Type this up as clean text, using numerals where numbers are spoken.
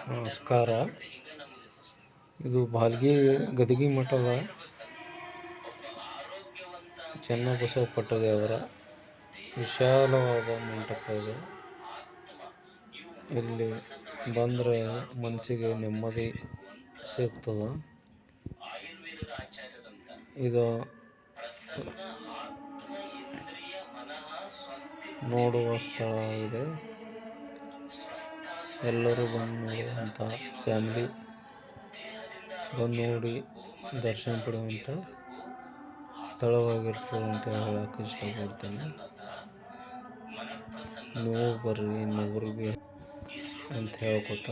ನಮಸ್ಕಾರ. ಇದು ಬಾಲ್ಗಿ ಗದಗಿ ಮಠದ ಚೆನ್ನಬಸವ ಪಟ್ಟದೇವರ ವಿಶಾಲವಾದ ಮಂಟಪ ಇದೆ. ಇಲ್ಲಿ ಬಂದರೆ ಮನಸ್ಸಿಗೆ ನೆಮ್ಮದಿ ಸಿಗ್ತದೆ. ಇದು ನೋಡುವ ಸ್ಥಳ ಇದೆ. ಎಲ್ಲರೂ ಬಂದು ನೋಡುವಂಥ ಫ್ಯಾಮಿಲಿ ಬಂದು ನೋಡಿ ದರ್ಶನ ಪಡೆಯುವಂಥ ಸ್ಥಳವಾಗಿರ್ತದೆ ಅಂತ ಹೇಳಕ್ಕೆ ಇಷ್ಟಪಡ್ತೇನೆ. ನೀವು ಬರ್ರಿ ಇನ್ನೊಬ್ರಿಗೆ ಅಂತ ಹೇಳ್ಕೊತ